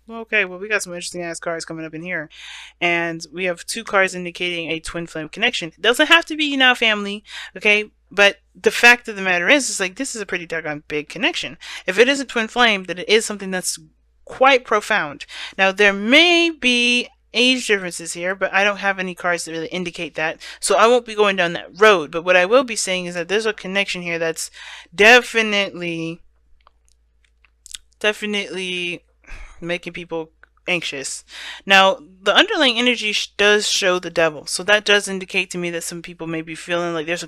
Okay, well, we got some interesting ass cards coming up in here. And we have two cards indicating a twin flame connection. It doesn't have to be now family, okay? But the fact of the matter is like, this is a pretty doggone big connection. If it is a twin flame, then it is something that's quite profound. Now, there may be age differences here, but I don't have any cards that really indicate that. So I won't be going down that road. But what I will be saying is that there's a connection here that's definitely, definitely making people anxious. Now, the underlying energy does show the devil, so that does indicate to me that some people may be feeling like there's a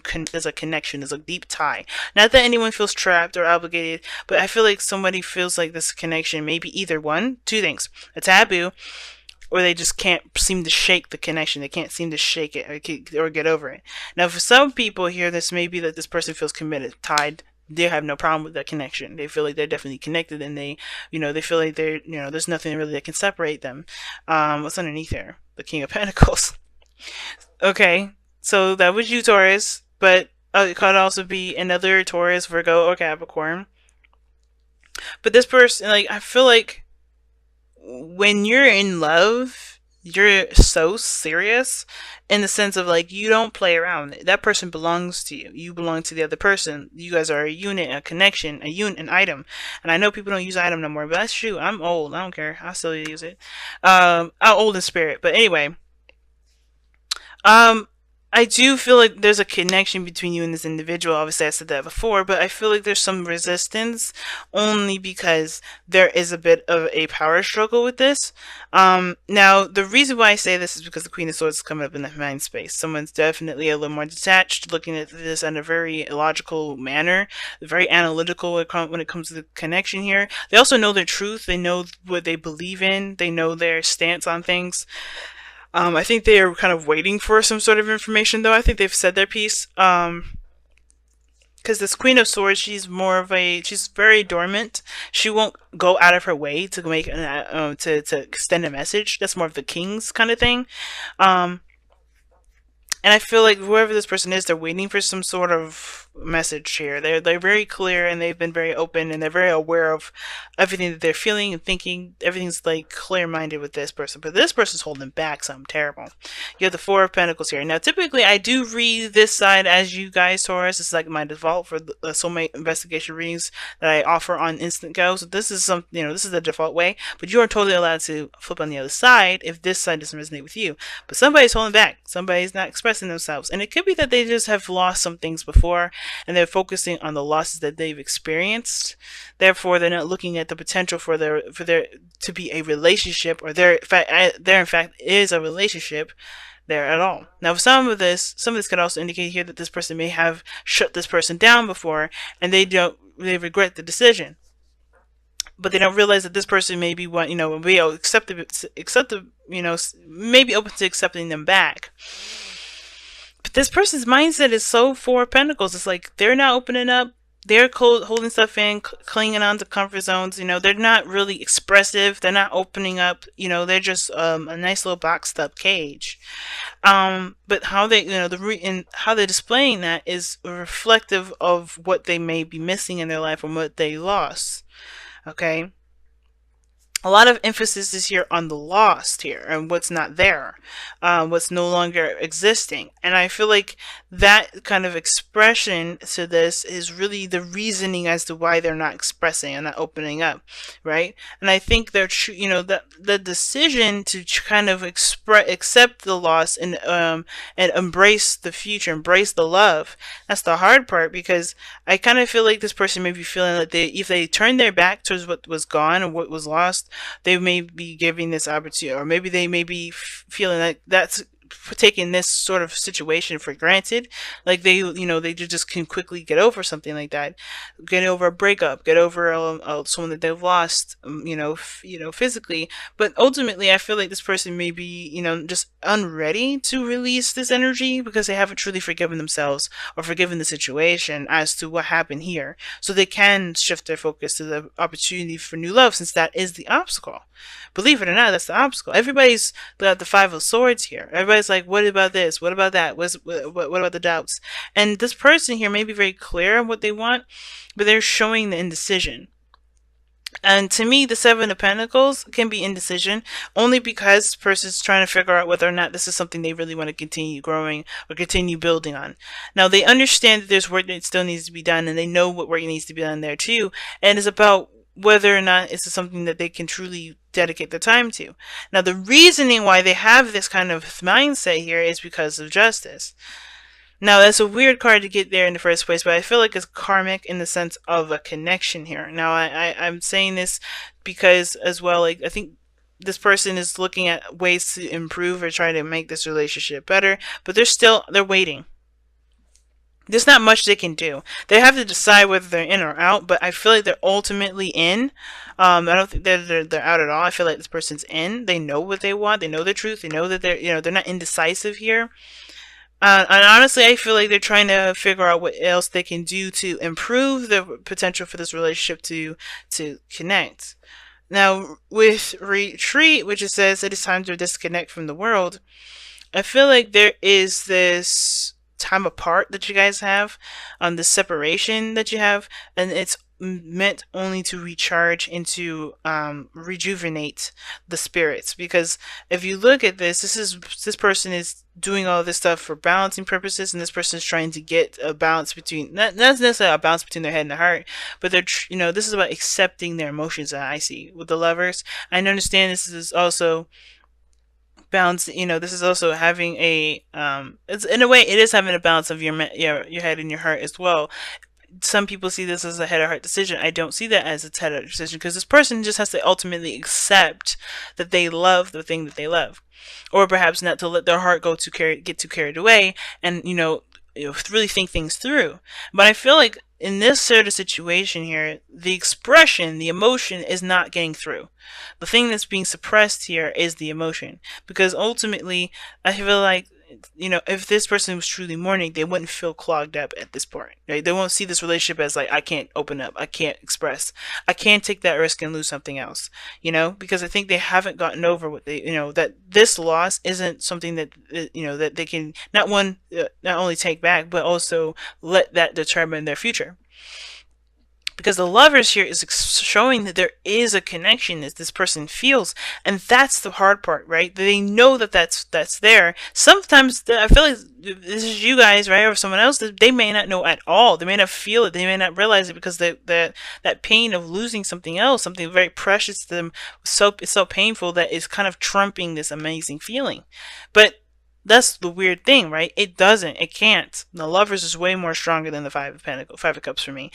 connection, there's a deep tie. Not that anyone feels trapped or obligated, but I feel like somebody feels like this connection, maybe either one, two things: a taboo, or they just can't seem to shake the connection. They can't seem to shake it or get over it. Now, for some people here, this may be that this person feels committed, tied. They have no problem with that connection. They feel like they're definitely connected, and they feel like there's nothing really that can separate them. What's underneath there? The King of Pentacles. Okay, so that was you, Taurus, but it could also be another Taurus, Virgo, or Capricorn. But this person, like, I feel like when you're in love, you're so serious in the sense of like you don't play around. That person belongs to you. You belong to the other person. You guys are a unit, a connection, an item. And I know people don't use item no more, but that's true. I'm old. I don't care. I still use it. I'm old in spirit. But anyway, um, I do feel like there's a connection between you and this individual. Obviously, I said that before, but I feel like there's some resistance only because there is a bit of a power struggle with this. Now, the reason why I say this is because the Queen of Swords is coming up in the mind space. Someone's definitely a little more detached, looking at this in a very logical manner, very analytical when it comes to the connection here. They also know their truth. They know what they believe in. They know their stance on things. I think they are kind of waiting for some sort of information, though. I think they've said their piece. Because this Queen of Swords, she's very dormant. She won't go out of her way to make to extend a message. That's more of the King's kind of thing. Um, and I feel like whoever this person is, they're waiting for some sort of message here. They're very clear, and they've been very open, and they're very aware of everything that they're feeling and thinking. Everything's like clear minded with this person, but this person's holding back something terrible. You have the Four of Pentacles here. Now, typically, I do read this side as you guys, Taurus. It's like my default for the soulmate investigation readings that I offer on Instant Go. So this is this is the default way, but you are totally allowed to flip on the other side if this side doesn't resonate with you. But somebody's holding back. Somebody's not expressing themselves, and it could be that they just have lost some things before, and they're focusing on the losses that they've experienced. Therefore, they're not looking at the potential for there to be a relationship, or there in fact is a relationship there at all. Now, some of this could also indicate here that this person may have shut this person down before, and they regret the decision, but they don't realize that this person may be be accepted, maybe open to accepting them back. But this person's mindset is so Four of Pentacles. It's like they're not opening up. They're holding stuff in, clinging on to comfort zones. They're not really expressive. They're not opening up. They're just a nice little boxed up cage. But how they, and how they're displaying that is reflective of what they may be missing in their life and what they lost. Okay. A lot of emphasis is here on the lost here and what's not there, what's no longer existing. And I feel like that kind of expression to this is really the reasoning as to why they're not expressing and not opening up, right? And I think they're that the decision to kind of accept the loss and embrace the future, embrace the love. That's the hard part, because I kind of feel like this person may be feeling like if they turn their back towards what was gone or what was lost, they may be giving this opportunity, or maybe they may be feeling like that's taking this sort of situation for granted. Like they just can quickly get over something like that, get over a breakup, get over someone that they've lost, physically. But ultimately, I feel like this person may be, just unready to release this energy because they haven't truly forgiven themselves or forgiven the situation as to what happened here. So they can shift their focus to the opportunity for new love, since that is the obstacle. Believe it or not, that's the obstacle. Everybody's got the Five of Swords here. Everybody's like, what about this? What about that? What about the doubts? And this person here may be very clear on what they want, but they're showing the indecision. And to me, the Seven of Pentacles can be indecision only because the person's trying to figure out whether or not this is something they really want to continue growing or continue building on. Now, they understand that there's work that still needs to be done, and they know what work needs to be done there too. And it's about whether or not it's something that they can truly dedicate their time to. Now, the reasoning why they have this kind of mindset here is because of justice. Now, that's a weird card to get there in the first place, but I feel like it's karmic in the sense of a connection here. Now, I'm saying this because, as well, like, I think this person is looking at ways to improve or try to make this relationship better, but they're waiting. There's not much they can do. They have to decide whether they're in or out, but I feel like they're ultimately in. I don't think they're out at all. I feel like this person's in. They know what they want. They know the truth. They know that they're not indecisive here. And honestly, I feel like they're trying to figure out what else they can do to improve the potential for this relationship to connect. Now, with retreat, which it says it is time to disconnect from the world, I feel like there is this time apart that you guys have, the separation that you have, and it's meant only to recharge and to rejuvenate the spirits. Because if you look at this person is doing all this stuff for balancing purposes, and this person is trying to get a balance between not necessarily a balance between their head and their heart, but this is about accepting their emotions. That I see with the lovers. I understand this is also balance. This is also having a it's in a way it is having a balance of your head and your heart as well. Some people see this as a head or heart decision. I don't see that as a head or heart decision, because this person just has to ultimately accept that they love the thing that they love, or perhaps not to let their heart get too carried away, and really think things through. But I feel like in this sort of situation here, the expression, the emotion is not getting through. The thing that's being suppressed here is the emotion, because ultimately, I feel like if this person was truly mourning, they wouldn't feel clogged up at this point, right? They won't see this relationship as like, I can't open up, I can't express, I can't take that risk and lose something else, because I think they haven't gotten over what that this loss isn't something that, that they can not only take back, but also let that determine their future. Because the lovers here is showing that there is a connection that this person feels, and that's the hard part, right? They know that that's there. Sometimes I feel like this is you guys, right, or someone else, that they may not know at all. They may not feel it. They may not realize it, because that pain of losing something else, something very precious to them, it's so painful that it's kind of trumping this amazing feeling. But that's the weird thing, right? It doesn't. It can't. The lovers is way more stronger than the Five of Cups for me.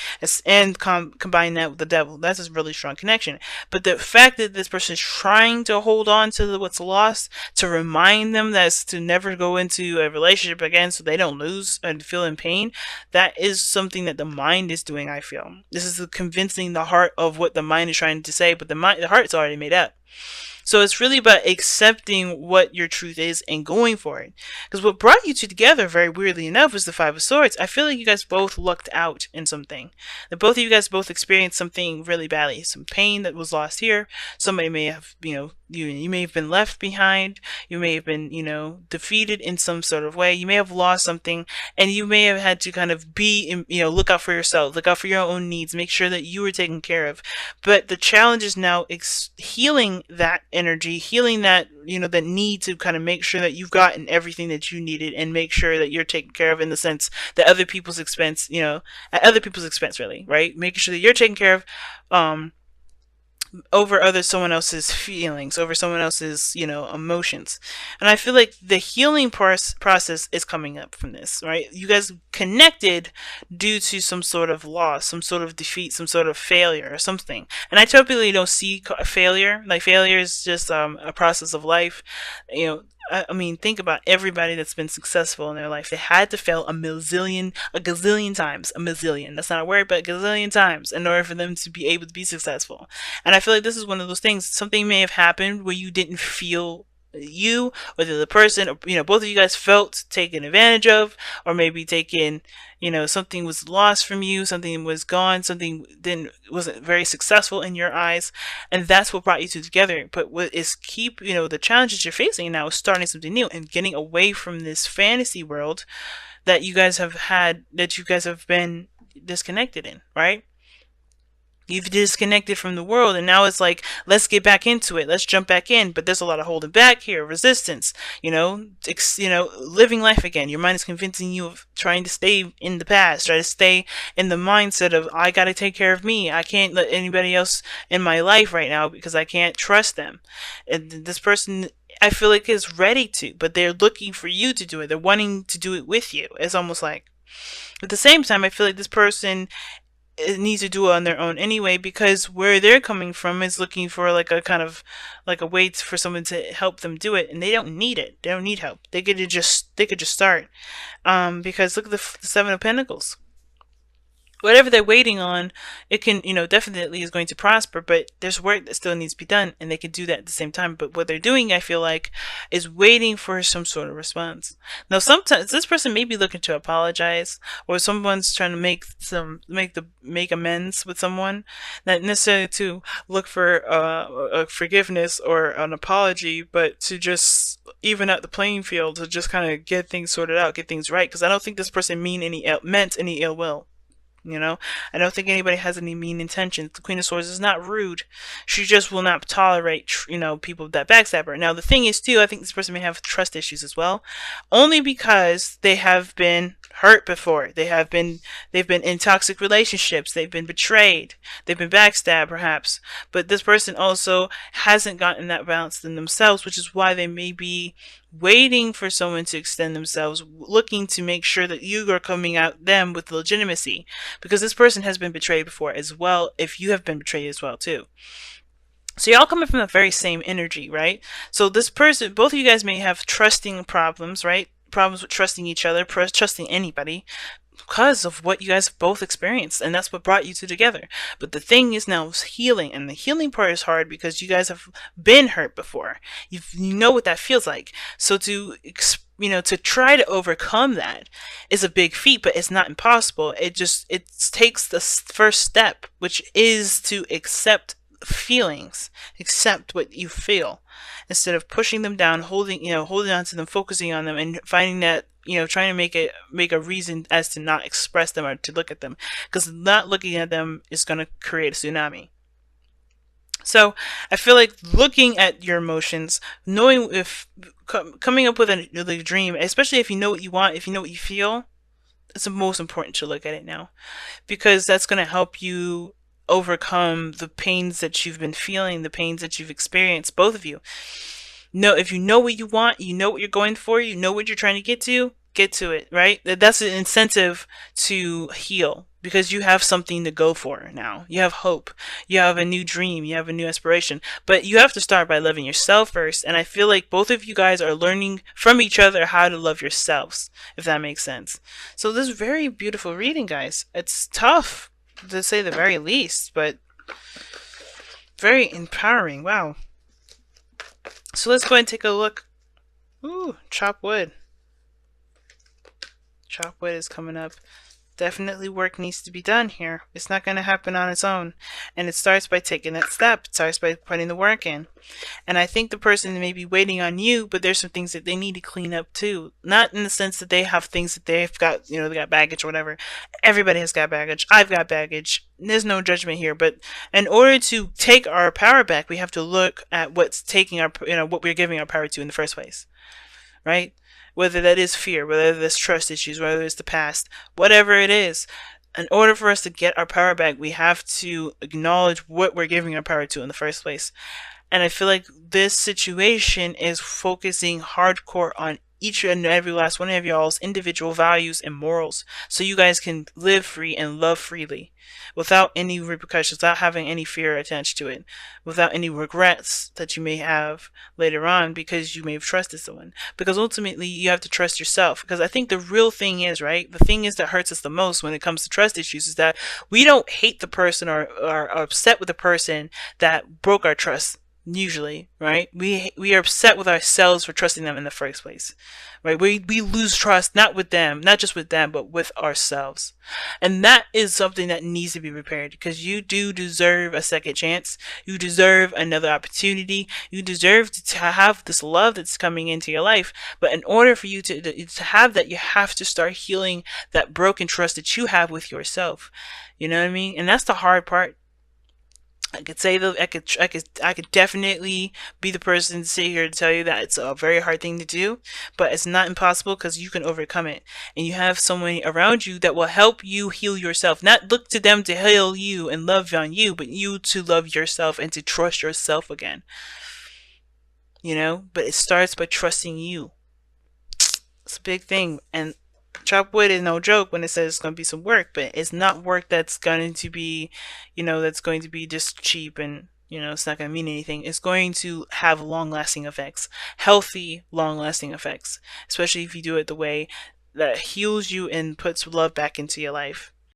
And combine that with the Devil. That's a really strong connection. But the fact that this person is trying to hold on to what's lost, to remind them that's to never go into a relationship again, so they don't lose and feel in pain, that is something that the mind is doing. I feel this is convincing the heart of what the mind is trying to say, but the heart's already made up. So it's really about accepting what your truth is and going for it. Because what brought you two together, very weirdly enough, was the Five of Swords. I feel like you guys both lucked out in something. That both of you guys both experienced something really badly. Some pain that was lost here. Somebody may have, you may have been left behind. You may have been, defeated in some sort of way. You may have lost something, and you may have had to kind of look out for yourself, look out for your own needs, make sure that you were taken care of. But the challenge is now healing that energy, healing that, that need to kind of make sure that you've gotten everything that you needed, and make sure that you're taken care of in the sense that other people's expense, at other people's expense, really, right? Making sure that you're taken care of, over someone else's feelings, over someone else's, emotions. And I feel like the healing process is coming up from this, right? You guys connected due to some sort of loss, some sort of defeat, some sort of failure or something. And I typically don't see failure. Like, failure is just a process of life. I mean, think about everybody that's been successful in their life. They had to fail a gazillion times. A million. That's not a word, but a gazillion times in order for them to be able to be successful. And I feel like this is one of those things. Something may have happened where you didn't feel, you or the other person, or both of you guys felt taken advantage of, or maybe taken, something was lost from you, something was gone, something wasn't very successful in your eyes, and that's what brought you two together. But what is the challenges you're facing now is starting something new and getting away from this fantasy world that you guys have been disconnected in, right? You've disconnected from the world, and now it's like, let's get back into it. Let's jump back in. But there's a lot of holding back here, resistance. Living life again. Your mind is convincing you of trying to stay in the past, try to stay in the mindset of I gotta take care of me. I can't let anybody else in my life right now because I can't trust them. And this person, I feel like, is ready to, but they're looking for you to do it. They're wanting to do it with you. It's almost like, at the same time, I feel like this person needs to do it on their own anyway, because where they're coming from is looking for like a kind of like a way for someone to help them do it, and they don't need it. They don't need help. They could just start. Because look at the Seven of Pentacles. Whatever they're waiting on, it can, definitely is going to prosper, but there's work that still needs to be done, and they can do that at the same time. But what they're doing, I feel like, is waiting for some sort of response. Now, sometimes this person may be looking to apologize, or someone's trying to make amends with someone, not necessarily to look for a forgiveness or an apology, but to just even out the playing field, to just kind of get things sorted out, get things right. Because I don't think this person meant any ill will. I don't think anybody has any mean intentions. The Queen of Swords is not rude. She just will not tolerate, people that backstab her. Now, the thing is, too, I think this person may have trust issues as well, only because they have been hurt before. They've been in toxic relationships. They've been betrayed. They've been backstabbed, perhaps. But this person also hasn't gotten that balance in themselves, which is why they may be waiting for someone to extend themselves, looking to make sure that you are coming at them with legitimacy, because this person has been betrayed before as well, if you have been betrayed as well too. So y'all coming from the very same energy, right? So this person, both of you guys may have trusting problems, right? Problems with trusting each other, trusting anybody, because of what you guys both experienced, and that's what brought you two together. But the thing is now healing, and the healing part is hard because you guys have been hurt before. You know what that feels like. So to try to overcome that is a big feat, but it's not impossible. It takes the first step, which is to accept feelings, accept what you feel, instead of pushing them down, holding on to them, focusing on them, and finding that, trying to make a reason as to not express them or to look at them, because not looking at them is going to create a tsunami. So I feel like looking at your emotions, knowing if coming up with a dream, especially if you know what you want, if you know what you feel, it's the most important to look at it now, because that's going to help you overcome the pains that you've been feeling, the pains that you've experienced, both of you. If you know what you want, you know what you're going for, you know what you're trying to get to it, right? That's an incentive to heal, because you have something to go for now. You have hope. You have a new dream. You have a new aspiration. But you have to start by loving yourself first. And I feel like both of you guys are learning from each other how to love yourselves, if that makes sense. So this is very beautiful reading, guys. It's tough, to say the very least, but very empowering. Wow. So let's go ahead and take a look. Ooh, chop wood. Chop wood is coming up. Definitely work needs to be done here. It's not going to happen on its own. And it starts by taking that step. It starts by putting the work in. And I think the person may be waiting on you, but there's some things that they need to clean up too. Not in the sense that they have things that they've got, they got baggage or whatever. Everybody has got baggage. I've got baggage. There's no judgment here. But in order to take our power back, we have to look at what's taking our, what we're giving our power to in the first place. Right? Whether that is fear, whether that's trust issues, whether it's the past, whatever it is, in order for us to get our power back, we have to acknowledge what we're giving our power to in the first place. And I feel like this situation is focusing hardcore on each and every last one of y'all's individual values and morals, so you guys can live free and love freely without any repercussions, without having any fear attached to it, without any regrets that you may have later on because you may have trusted someone. Because ultimately you have to trust yourself, because I think the real thing is, right, the thing is that hurts us the most when it comes to trust issues is that we don't hate the person or are upset with the person that broke our trust. Usually, right? We are upset with ourselves for trusting them in the first place, right? We lose trust, not just with them, but with ourselves. And that is something that needs to be repaired, because you do deserve a second chance. You deserve another opportunity. You deserve to have this love that's coming into your life. But in order for you to have that, you have to start healing that broken trust that you have with yourself. You know what I mean? And that's the hard part. I could say that I could definitely be the person to sit here to tell you that it's a very hard thing to do, but it's not impossible because you can overcome it, and you have someone around you that will help you heal yourself. Not look to them to heal you and love on you, but you to love yourself and to trust yourself again. You know, but it starts by trusting you. It's a big thing, and chop wood is no joke when it says it's going to be some work, but it's not work that's going to be, that's going to be just cheap and, it's not going to mean anything. It's going to have long lasting effects, healthy, long lasting effects, especially if you do it the way that heals you and puts love back into your life.